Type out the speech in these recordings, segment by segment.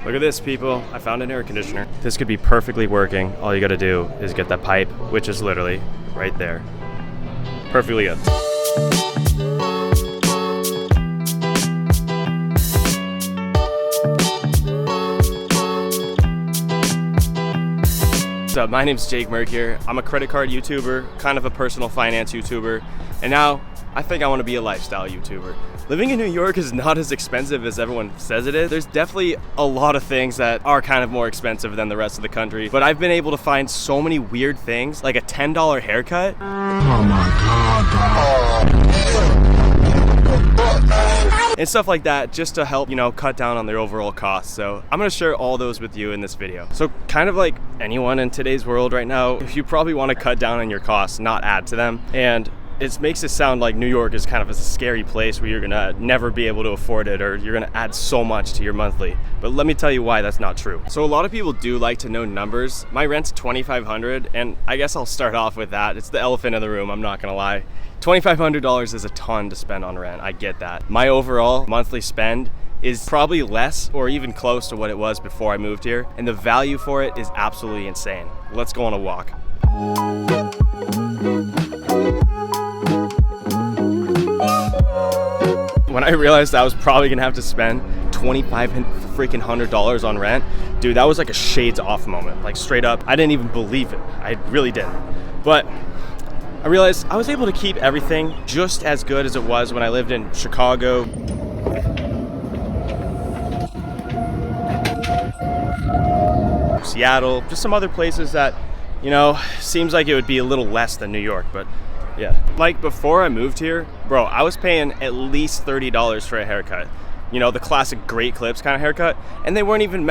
Look at this, people. I found an air conditioner. This could be perfectly working. All you gotta do is get that pipe, which is literally right there. Perfectly good. What's up? My name's Jake Merkier. I'm a credit card YouTuber, kind of a personal finance YouTuber, and now I think I want to be a lifestyle YouTuber. Living in New York is not as expensive as everyone says it is. There's definitely a lot of things that are kind of more expensive than the rest of the country, but I've been able to find so many weird things, like a $10 haircut. Oh my God. And stuff like that, just to help, cut down on their overall costs. So I'm gonna share all those with you in this video. So kind of like anyone in today's world right now, you probably want to cut down on your costs, not add to them. And it makes it sound like New York is kind of a scary place where you're gonna never be able to afford it, or you're gonna add so much to your monthly. But let me tell you why that's not true. So a lot of people do like to know numbers. My rent's $2,500, and I guess I'll start off with that. It's the elephant in the room, I'm not gonna lie. $2,500 is a ton to spend on rent, I get that. My overall monthly spend is probably less or even close to what it was before I moved here, and the value for it is absolutely insane. Let's go on a walk. When I realized I was probably gonna have to spend $2,500 on rent, dude, that was like a shades off moment. Like straight up, I didn't even believe it. I really didn't. But I realized I was able to keep everything just as good as it was when I lived in Chicago, Seattle, just some other places that, seems like it would be a little less than New York, but yeah. Like before I moved here, bro, I was paying at least $30 for a haircut. The classic great clips kind of haircut, and they weren't even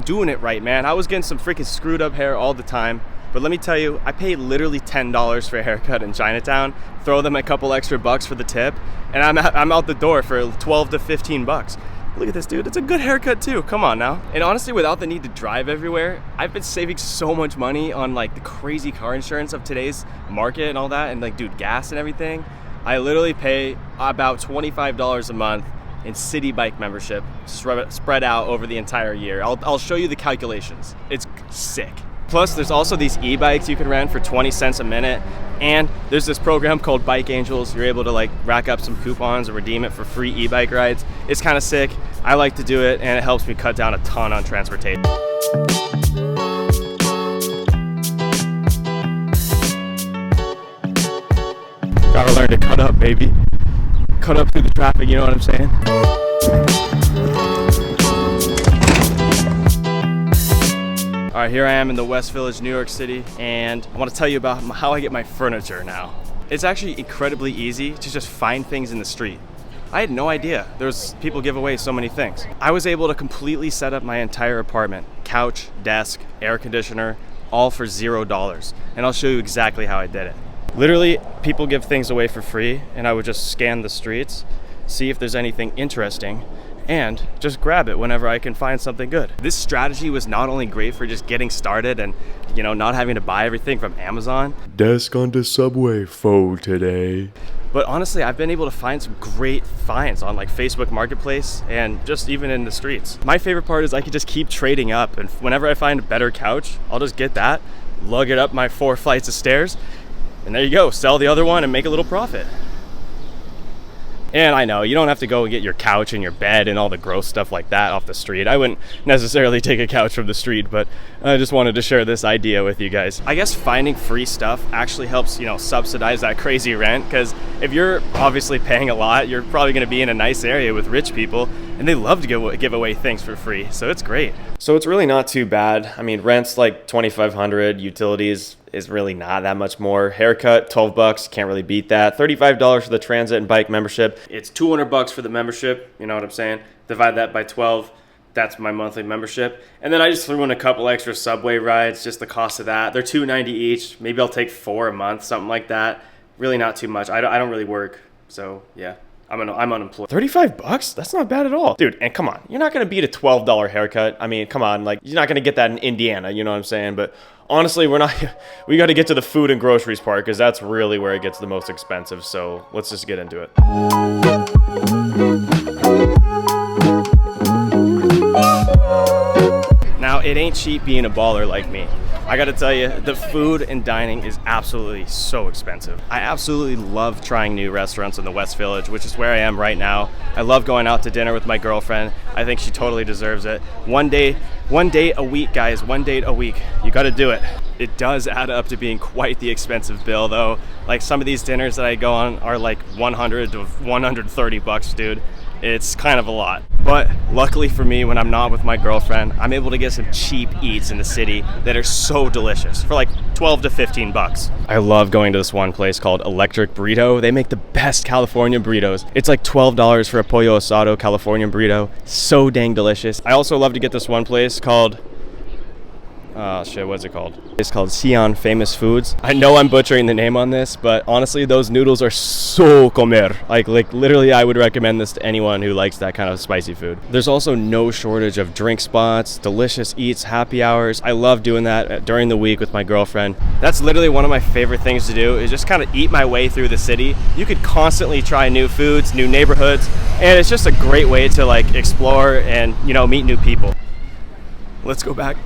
doing it right, man. I was getting some freaking screwed up hair all the time. But let me tell you, I paid literally $10 for a haircut in Chinatown, throw them a couple extra bucks for the tip, and I'm out the door for 12 to 15 bucks. Look at this, dude. It's a good haircut too. Come on now. And honestly, without the need to drive everywhere, I've been saving so much money on like the crazy car insurance of today's market and all that, and like, dude, gas and everything. I literally pay about $25 a month in city bike membership, spread out over the entire year. I'll show you the calculations. It's sick. Plus, there's also these e-bikes you can rent for 20 cents a minute. And there's this program called Bike Angels. You're able to like rack up some coupons and redeem it for free e-bike rides. It's kind of sick. I like to do it, and it helps me cut down a ton on transportation. Gotta learn to cut up, baby. Cut up through the traffic, you know what I'm saying? All right, here I am in the West Village, New York City, and I want to tell you about how I get my furniture now. It's actually incredibly easy to just find things in the street. I had no idea there's people give away so many things. I was able to completely set up my entire apartment, couch, desk, air conditioner, all for $0. And I'll show you exactly how I did it. Literally, people give things away for free, and I would just scan the streets, see if there's anything interesting, and just grab it whenever I can find something good. This strategy was not only great for just getting started and, not having to buy everything from Amazon. Desk on the subway for today. But honestly, I've been able to find some great finds on like Facebook Marketplace and just even in the streets. My favorite part is I could just keep trading up, and whenever I find a better couch, I'll just get that, lug it up my 4 flights of stairs, and there you go, sell the other one and make a little profit. And I know, you don't have to go and get your couch and your bed and all the gross stuff like that off the street. I wouldn't necessarily take a couch from the street, but I just wanted to share this idea with you guys. I guess finding free stuff actually helps, subsidize that crazy rent, because if you're obviously paying a lot, you're probably gonna be in a nice area with rich people, and they love to give away things for free, so it's great. So it's really not too bad. I mean, rent's like $2,500, utilities is really not that much more. Haircut, 12 bucks, can't really beat that. $35 for the transit and bike membership. It's 200 bucks for the membership, you know what I'm saying? Divide that by 12, that's my monthly membership. And then I just threw in a couple extra subway rides, just the cost of that. They're $2.90 each. Maybe I'll take 4 a month, something like that. Really not too much. I don't really work, so yeah. I'm unemployed. 35 bucks? That's not bad at all. Dude, and come on, you're not gonna beat a $12 haircut. I mean, come on, like, you're not gonna get that in Indiana, you know what I'm saying? But honestly, we gotta get to the food and groceries part, because that's really where it gets the most expensive. So let's just get into it. it ain't cheap being a baller like me. I gotta tell you, the food and dining is absolutely so expensive. I absolutely love trying new restaurants in the West Village, which is where I am right now. I love going out to dinner with my girlfriend. I think she totally deserves it. One date a week, guys, one date a week. You gotta do it. It does add up to being quite the expensive bill though. Like some of these dinners that I go on are like 100 to 130 bucks, dude. It's kind of a lot. But luckily for me, when I'm not with my girlfriend, I'm able to get some cheap eats in the city that are so delicious for like 12 to 15 bucks. I love going to this one place called Electric Burrito. They make the best California burritos. It's like $12 for a pollo asado Californian burrito. So dang delicious. I also love to get this one place called what's it called? It's called Sion Famous Foods. I know I'm butchering the name on this, but honestly, those noodles are so comer. Like literally, I would recommend this to anyone who likes that kind of spicy food. There's also no shortage of drink spots, delicious eats, happy hours. I love doing that during the week with my girlfriend. That's literally one of my favorite things to do, is just kind of eat my way through the city. You could constantly try new foods, new neighborhoods, and it's just a great way to like explore and, you know, meet new people. Let's go back.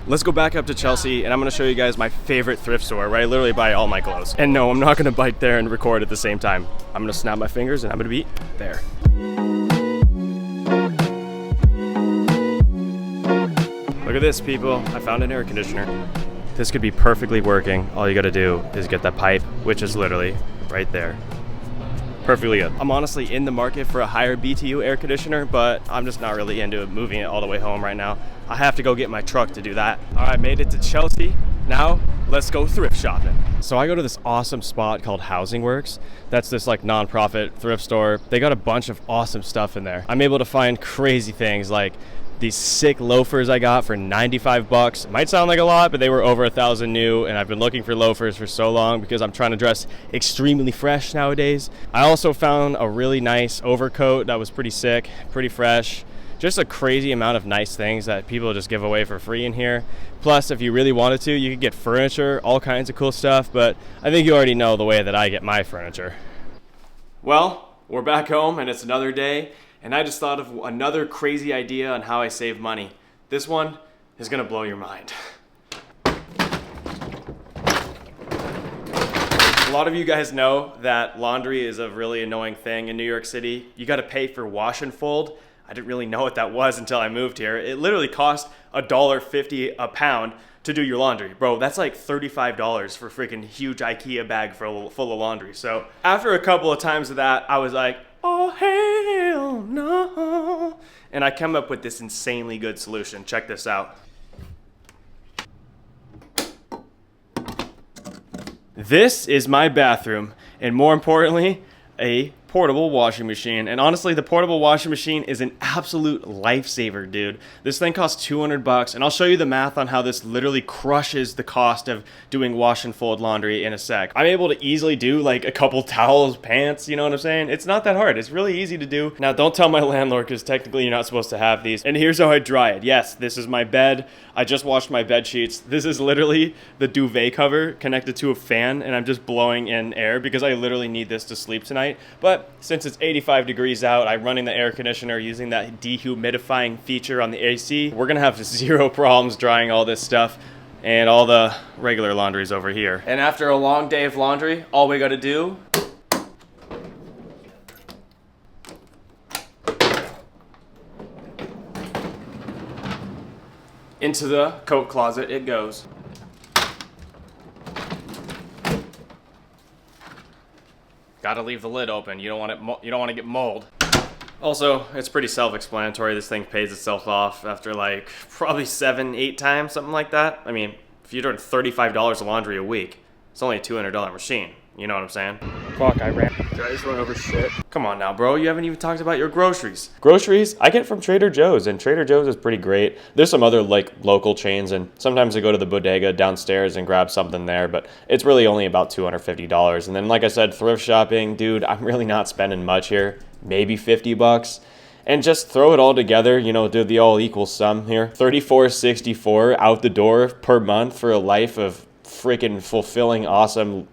Let's go back up to Chelsea, and I'm going to show you guys my favorite thrift store where I literally buy all my clothes. And no, I'm not going to bike there and record at the same time. I'm going to snap my fingers and I'm going to be there. Look at this, people. I found an air conditioner. This could be perfectly working. All you got to do is get that pipe, which is literally right there. Perfectly good. I'm honestly in the market for a higher BTU air conditioner, but I'm just not really into moving it all the way home right now. I have to go get my truck to do that. All right, made it to Chelsea. Now let's go thrift shopping. So I go to this awesome spot called Housing Works. That's this like nonprofit thrift store. They got a bunch of awesome stuff in there. I'm able to find crazy things like these sick loafers I got for 95 bucks. It might sound like a lot, but they were over 1,000 new, and I've been looking for loafers for so long because I'm trying to dress extremely fresh nowadays. I also found a really nice overcoat that was pretty sick, pretty fresh. Just a crazy amount of nice things that people just give away for free in here. Plus, if you really wanted to, you could get furniture, all kinds of cool stuff, but I think you already know the way that I get my furniture. Well, we're back home and it's another day, and I just thought of another crazy idea on how I save money. This one is gonna blow your mind. A lot of you guys know that laundry is a really annoying thing in New York City. You gotta pay for wash and fold. I didn't really know what that was until I moved here. It literally cost $1.50 a pound to do your laundry. Bro, that's like $35 for a freaking huge IKEA bag full of laundry. So after a couple of times of that, I was like, oh hell no. And I came up with this insanely good solution. Check this out. This is my bathroom, and more importantly, a portable washing machine. And honestly, the portable washing machine is an absolute lifesaver, dude. This thing costs 200 bucks, and I'll show you the math on how this literally crushes the cost of doing wash and fold laundry in a sec. I'm able to easily do like a couple towels, pants, you know what I'm saying? It's not that hard. It's really easy to do. Now, don't tell my landlord, because technically you're not supposed to have these. And here's how I dry it. Yes, this is my bed. I just washed my bed sheets. This is literally the duvet cover connected to a fan, and I'm just blowing in air because I literally need this to sleep tonight. But since it's 85 degrees out, I'm running the air conditioner using that dehumidifying feature on the AC. We're gonna have zero problems drying all this stuff, and all the regular laundry's over here. And after a long day of laundry, all we gotta do into the coat closet it goes. Gotta leave the lid open. You don't want to get mold. Also, it's pretty self-explanatory. This thing pays itself off after like probably 7-8 times, something like that. I mean, if you're doing $35 of laundry a week, it's only a $200 machine. You know what I'm saying? Fuck, I just run over shit. Come on now, bro. You haven't even talked about your groceries. Groceries, I get from Trader Joe's, and Trader Joe's is pretty great. There's some other like local chains, and sometimes I go to the bodega downstairs and grab something there, but it's really only about $250. And then, like I said, thrift shopping, dude, I'm really not spending much here. Maybe 50 bucks. And just throw it all together, you know, do the all equal sum here. $34.64 out the door per month for a life of freaking fulfilling, awesome,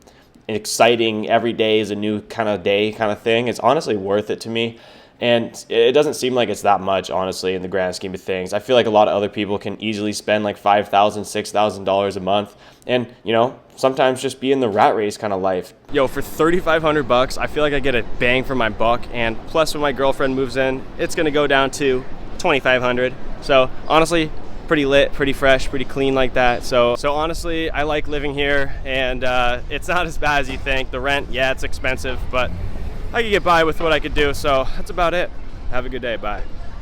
exciting, every day is a new kind of day kind of thing. It's honestly worth it to me. And it doesn't seem like it's that much, honestly, in the grand scheme of things. I feel like a lot of other people can easily spend like $5,000, $6,000 a month, and sometimes just be in the rat race kind of life. Yo, for $3,500, I feel like I get a bang for my buck, and plus when my girlfriend moves in, it's gonna go down to $2,500. So honestly, pretty lit, pretty fresh, pretty clean like that. So honestly, I like living here, and it's not as bad as you think. The rent, yeah, it's expensive, but I could get by with what I could do. So that's about it. Have a good day. Bye.